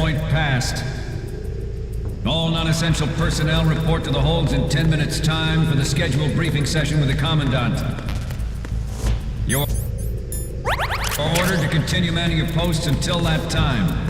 point passed. All non-essential personnel report to the holds in 10 minutes' time for the scheduled briefing session with the Commandant. You're ordered to continue manning your posts until that time.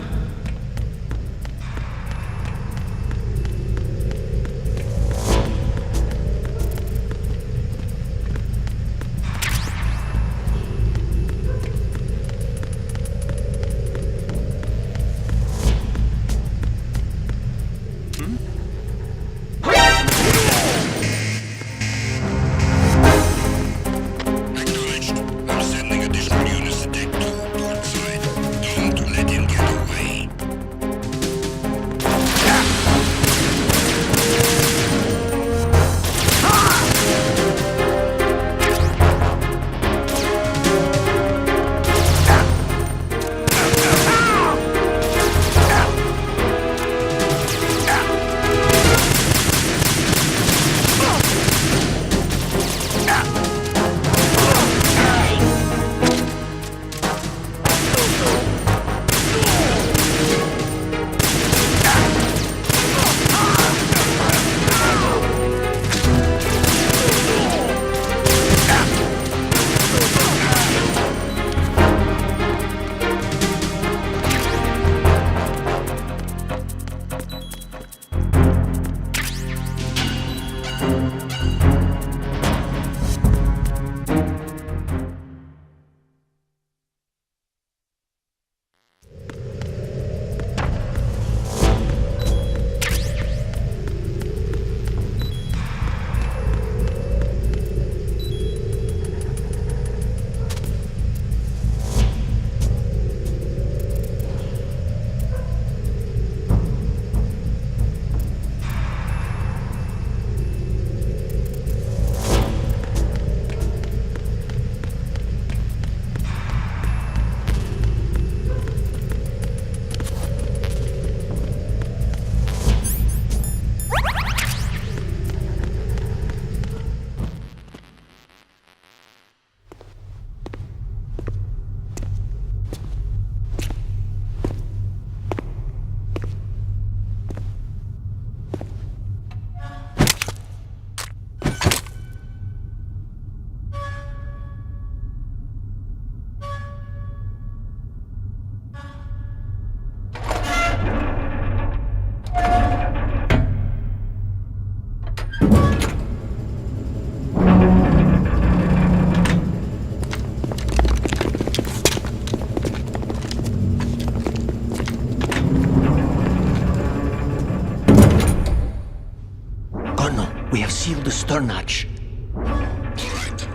Seal the stern hatch. All right.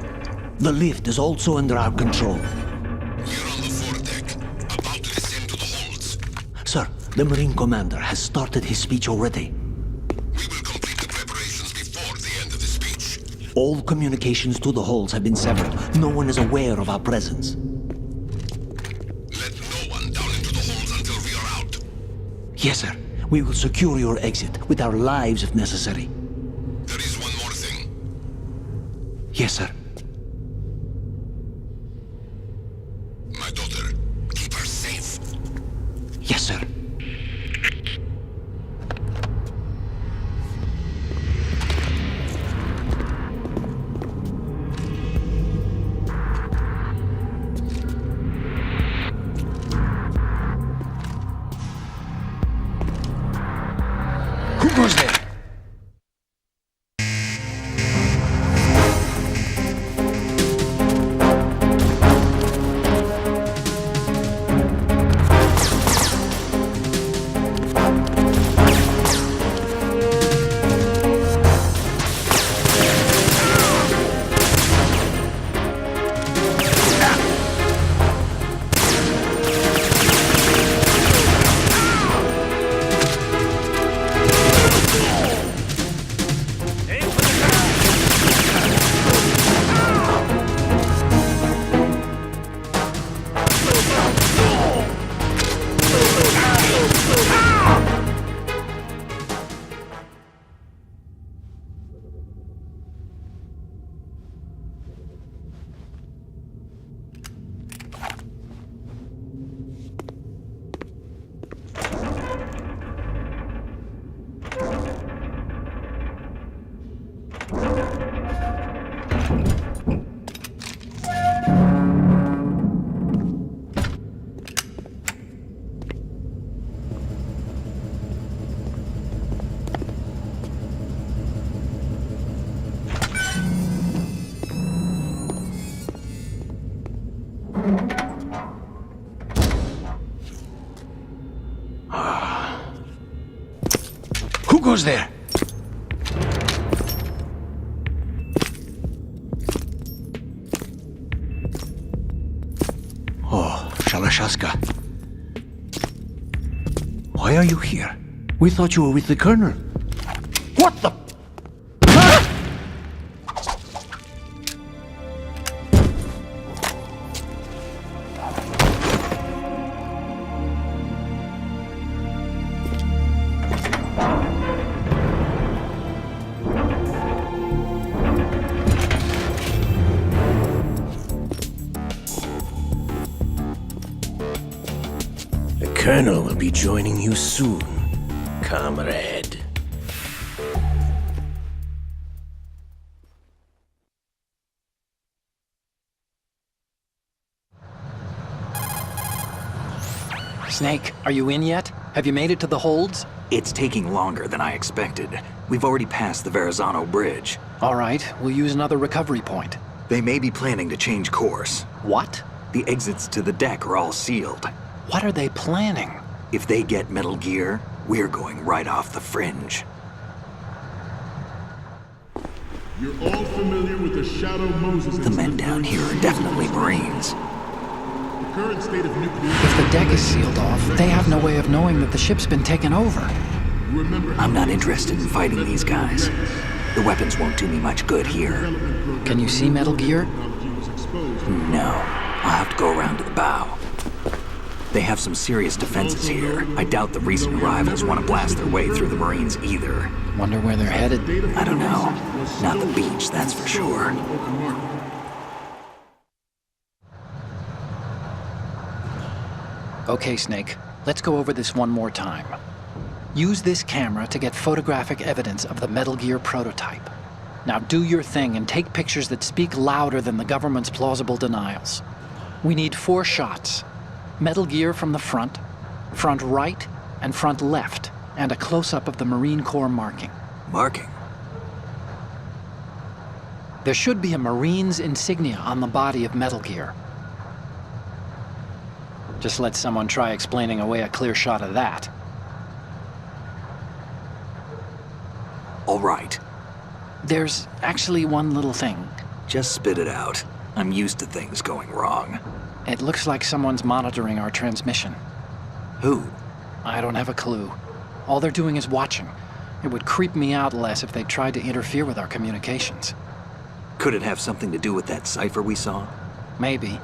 The lift is also under our control. We're on the foredeck, about to descend to the holds. Sir, the Marine Commander has started his speech already. We will complete the preparations before the end of the speech. All communications to the holds have been severed. No one is aware of our presence. Let no one down into the holds until we are out. Yes, sir. We will secure your exit, with our lives if necessary. There is one more thing. Yes, sir. My daughter, keep her safe. Yes, sir. Who goes there? goes there? Oh, Shalashaska. Why are you here? We thought you were with the Colonel. What the? The Colonel will be joining you soon, comrade. Snake, are you in yet? Have you made it to the holds? It's taking longer than I expected. We've already passed the Verrazano Bridge. All right, we'll use another recovery point. They may be planning to change course. What? The exits to the deck are all sealed. What are they planning? If they get Metal Gear, we're going right off the fringe. You're all familiar with the Shadow Moses The men down here are definitely Marines. The current state of nuclear... If the deck is sealed off, they have no way of knowing that the ship's been taken over. Remember, I'm not interested in fighting these guys. The weapons won't do me much good here. Can you see Metal Gear? No, I'll have to go around to the bow. They have some serious defenses here. I doubt the recent arrivals want to blast their way through the Marines either. Wonder where they're headed. I don't know. Not the beach, that's for sure. Okay, Snake, let's go over this one more time. Use this camera to get photographic evidence of the Metal Gear prototype. Now do your thing and take pictures that speak louder than the government's plausible denials. We need 4 shots. Metal Gear from the front right, and front left, and a close-up of the Marine Corps marking. Marking? There should be a Marine's insignia on the body of Metal Gear. Just let someone try explaining away a clear shot of that. All right. There's actually one little thing. Just spit it out. I'm used to things going wrong. It looks like someone's monitoring our transmission. Who? I don't have a clue. All they're doing is watching. It would creep me out less if they tried to interfere with our communications. Could it have something to do with that cipher we saw? Maybe.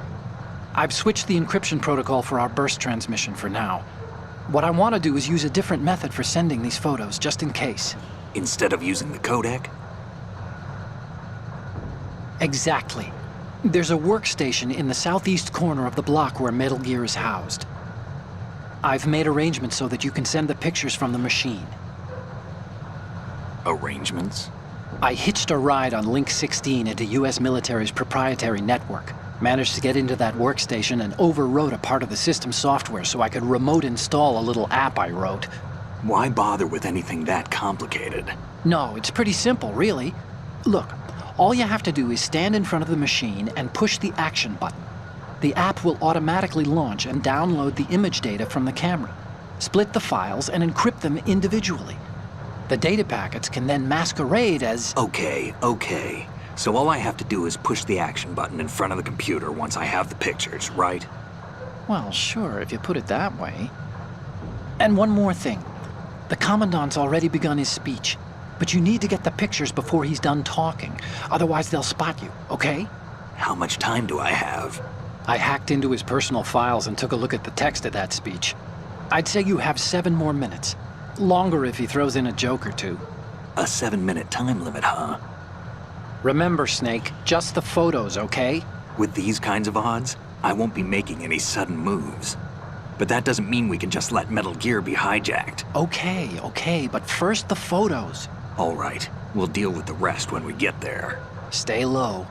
I've switched the encryption protocol for our burst transmission for now. What I want to do is use a different method for sending these photos, just in case. Instead of using the codec? Exactly. There's a workstation in the southeast corner of the block where Metal Gear is housed. I've made arrangements so that you can send the pictures from the machine. Arrangements? I hitched a ride on Link 16 into US military's proprietary network. Managed to get into that workstation and overwrote a part of the system software so I could remote install a little app I wrote. Why bother with anything that complicated? No, it's pretty simple, really. Look, all you have to do is stand in front of the machine and push the action button. The app will automatically launch and download the image data from the camera, split the files, and encrypt them individually. The data packets can then masquerade as... Okay. So all I have to do is push the action button in front of the computer once I have the pictures, right? Well, sure, if you put it that way. And one more thing. The Commandant's already begun his speech, but you need to get the pictures before he's done talking. Otherwise, they'll spot you, okay? How much time do I have? I hacked into his personal files and took a look at the text of that speech. I'd say you have 7 more minutes. Longer if he throws in a joke or two. A 7-minute time limit, huh? Remember, Snake, just the photos, okay? With these kinds of odds, I won't be making any sudden moves. But that doesn't mean we can just let Metal Gear be hijacked. Okay, but first the photos. All right, we'll deal with the rest when we get there. Stay low.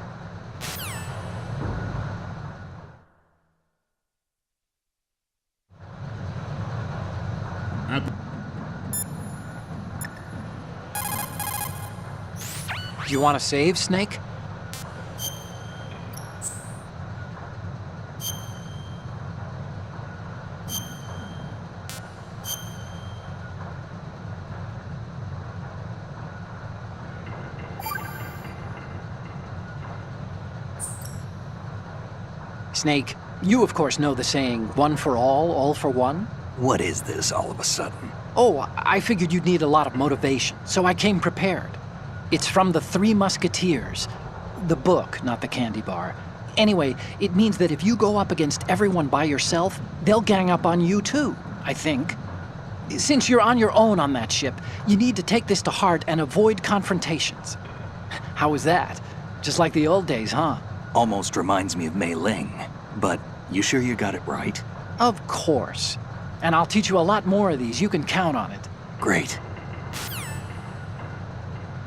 You want to save, Snake? Snake, you of course know the saying, one for all for one? What is this all of a sudden? Oh, I figured you'd need a lot of motivation, so I came prepared. It's from the Three Musketeers. The book, not the candy bar. Anyway, it means that if you go up against everyone by yourself, they'll gang up on you too, I think. Since you're on your own on that ship, you need to take this to heart and avoid confrontations. How was that? Just like the old days, huh? Almost reminds me of Mei Ling. But you sure you got it right? Of course. And I'll teach you a lot more of these. You can count on it. Great.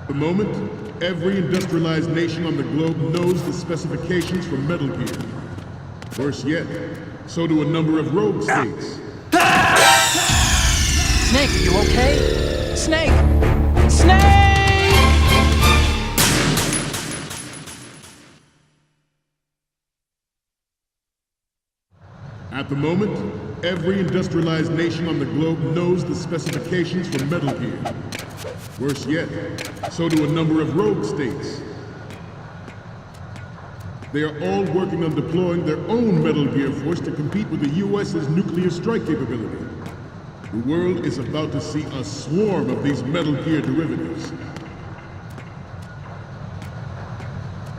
At the moment, every industrialized nation on the globe knows the specifications for Metal Gear. Worse yet, so do a number of rogue states. Snake, you okay? Snake! Snake! At the moment, every industrialized nation on the globe knows the specifications for Metal Gear. Worse yet, so do a number of rogue states. They are all working on deploying their own Metal Gear force to compete with the US's nuclear strike capability. The world is about to see a swarm of these Metal Gear derivatives.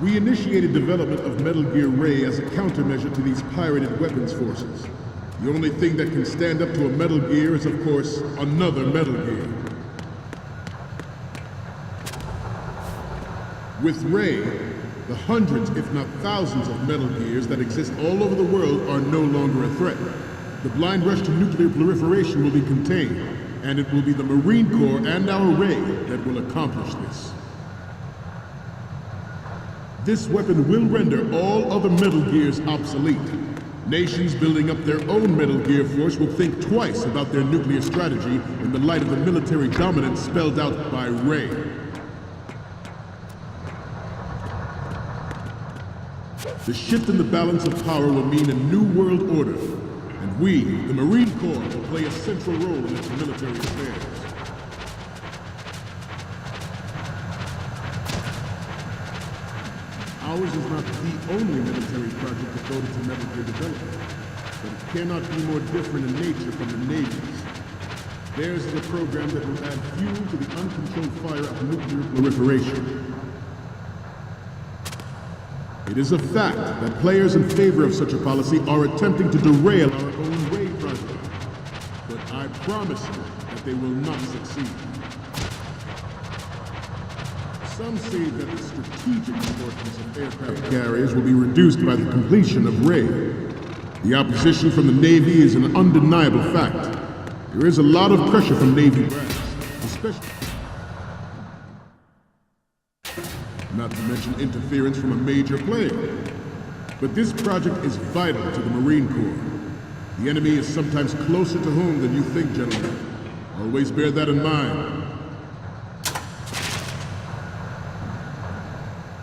We initiated development of Metal Gear Ray as a countermeasure to these pirated weapons forces. The only thing that can stand up to a Metal Gear is, of course, another Metal Gear. With Ray, the hundreds, if not thousands, of Metal Gears that exist all over the world are no longer a threat. The blind rush to nuclear proliferation will be contained, and it will be the Marine Corps and our Ray that will accomplish this. This weapon will render all other Metal Gears obsolete. Nations building up their own Metal Gear force will think twice about their nuclear strategy in the light of the military dominance spelled out by Ray. The shift in the balance of power will mean a new world order, and we, the Marine Corps, will play a central role in its military affairs. Ours is not the only military project devoted to Metal Gear development, but it cannot be more different in nature from the Navy's. Theirs is a program that will add fuel to the uncontrolled fire of nuclear proliferation. It is a fact that players in favor of such a policy are attempting to derail our own Ray project. But I promise you that they will not succeed. Some say that the strategic importance of aircraft carriers will be reduced by the completion of Ray. The opposition from the Navy is an undeniable fact. There is a lot of pressure from Navy brass, especially... not to mention interference from a major player. But this project is vital to the Marine Corps. The enemy is sometimes closer to home than you think, gentlemen. Always bear that in mind.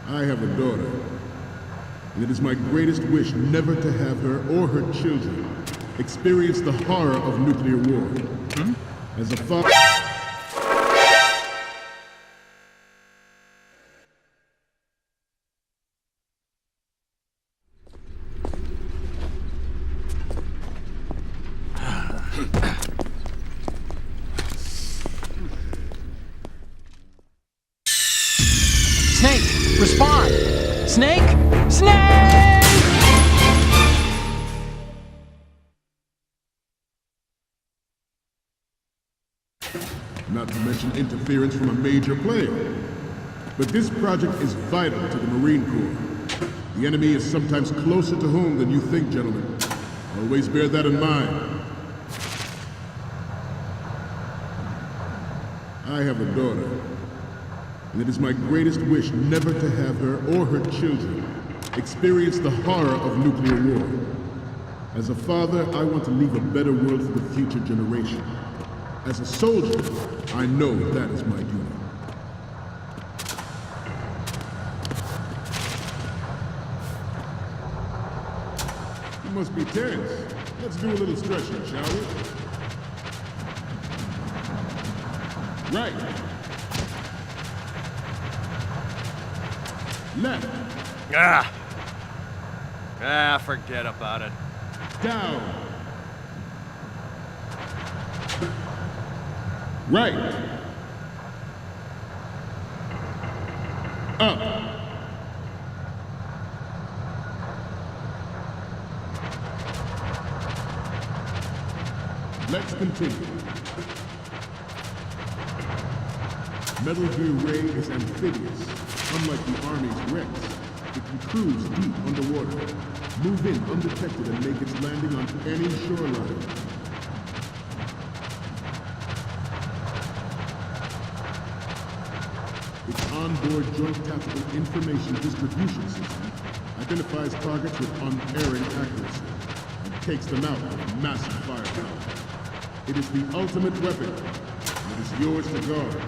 I have a daughter, and it is my greatest wish never to have her or her children experience the horror of nuclear war. As a father... Snake, respond! Snake! Snake! Not to mention interference from a major player. But this project is vital to the Marine Corps. The enemy is sometimes closer to home than you think, gentlemen. Always bear that in mind. I have a daughter, and it is my greatest wish never to have her or her children experience the horror of nuclear war. As a father, I want to leave a better world for the future generation. As a soldier, I know that is my duty. You must be tense. Let's do a little stretching, shall we? Right. Left. Ah, forget about it. Down. Right. Up. Let's continue. Metal Gear Ray is amphibious. Unlike the Army's Rex, it can cruise deep underwater, move in undetected and make its landing on any shoreline. Its onboard joint tactical information distribution system identifies targets with unerring accuracy and takes them out with massive firepower. It is the ultimate weapon, and it is yours to guard.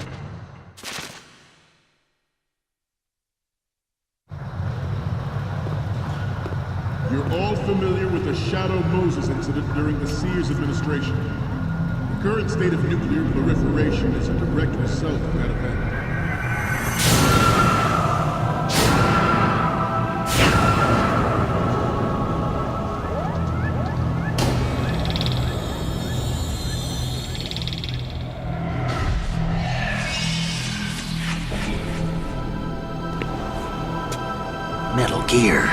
You're all familiar with the Shadow Moses incident during the Sears administration. The current state of nuclear proliferation is a direct result of that event. Metal Gear.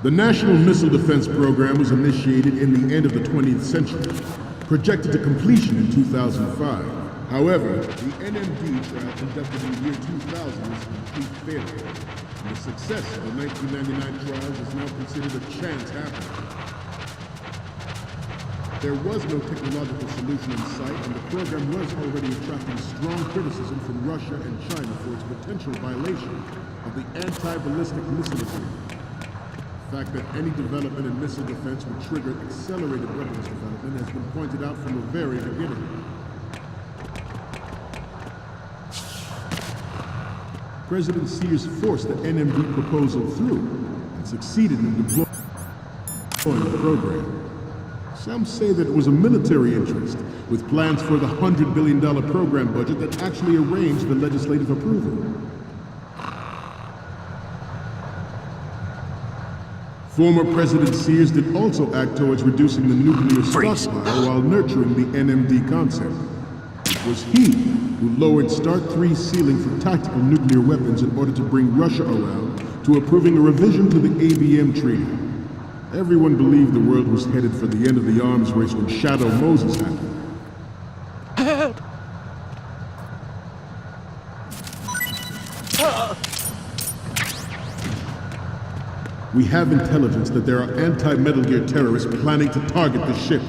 The National Missile Defense Program was initiated in the end of the 20th century, projected to completion in 2005. However, the NMD trial conducted in the year 2000 was a complete failure, and the success of the 1999 trials is now considered a chance happening. There was no technological solution in sight, and the program was already attracting strong criticism from Russia and China for its potential violation of the anti-ballistic missile agreement. The fact that any development in missile defense would trigger accelerated weapons development has been pointed out from the very beginning. President Sears forced the NMD proposal through and succeeded in deploying the program. Some say that it was a military interest, with plans for the $100 billion program budget that actually arranged the legislative approval. Former President Sears did also act towards reducing the nuclear stockpile while nurturing the NMD concept. It was he who lowered Start 3's ceiling for tactical nuclear weapons in order to bring Russia around to approving a revision to the ABM Treaty. Everyone believed the world was headed for the end of the arms race when Shadow Moses happened. We have intelligence that there are anti-Metal Gear terrorists planning to target the ship.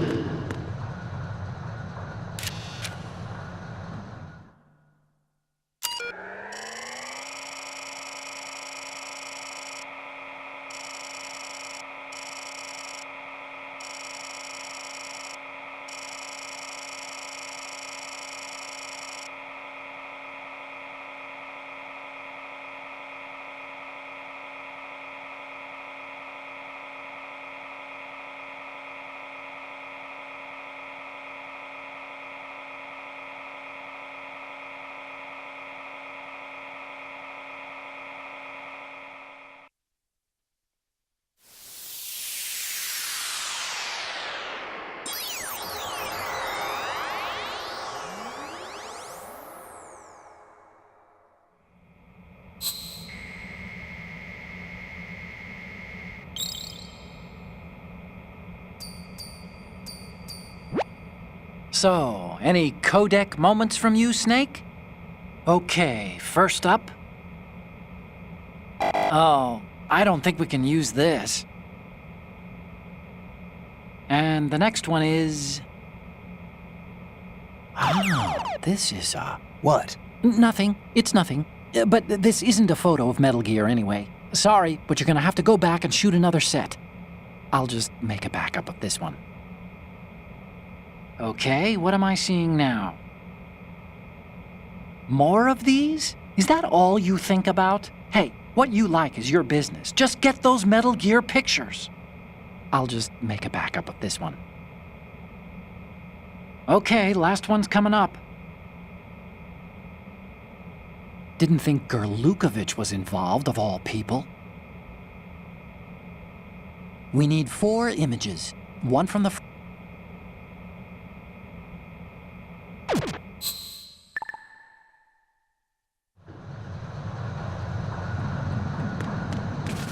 So, any codec moments from you, Snake? Okay, first up. Oh, I don't think we can use this. And the next one is... Oh, this is What? Nothing. It's nothing. But this isn't a photo of Metal Gear anyway. Sorry, but you're gonna have to go back and shoot another set. I'll just make a backup of this one. Okay, what am I seeing now? More of these? Is that all you think about? Hey, what you like is your business. Just get those Metal Gear pictures. I'll just make a backup of this one. Okay, last one's coming up. Didn't think Gerlukovich was involved, of all people. We need 4 images. One from the...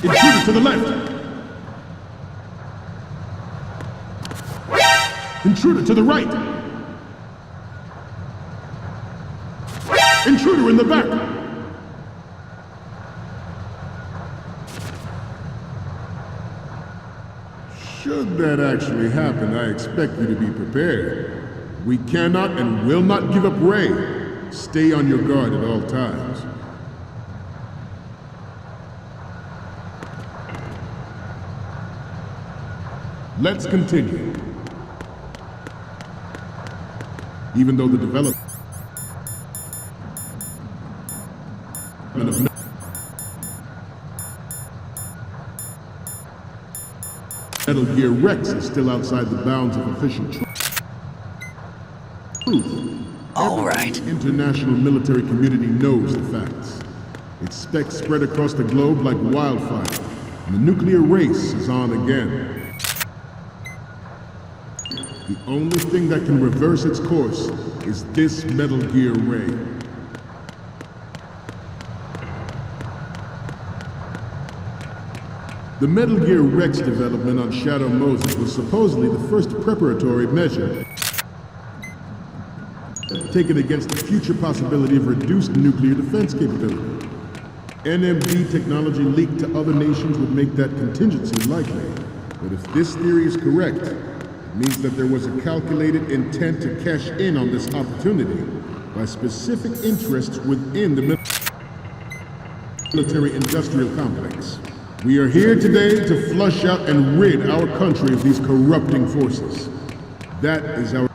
Intruder to the left! Intruder to the right! Intruder in the back! Should that actually happen, I expect you to be prepared. We cannot and will not give up Ray. Stay on your guard at all times. Let's continue. Even though the development of Metal Gear Rex is still outside the bounds of official truth. All right. The international military community knows the facts. Its specs spread across the globe like wildfire, and the nuclear race is on again. The only thing that can reverse its course is this Metal Gear Ray. The Metal Gear Rex development on Shadow Moses was supposedly the first preparatory measure taken against the future possibility of reduced nuclear defense capability. NMD technology leaked to other nations would make that contingency likely. But if this theory is correct, it means that there was a calculated intent to cash in on this opportunity by specific interests within the military-industrial complex. We are here today to flush out and rid our country of these corrupting forces. That is our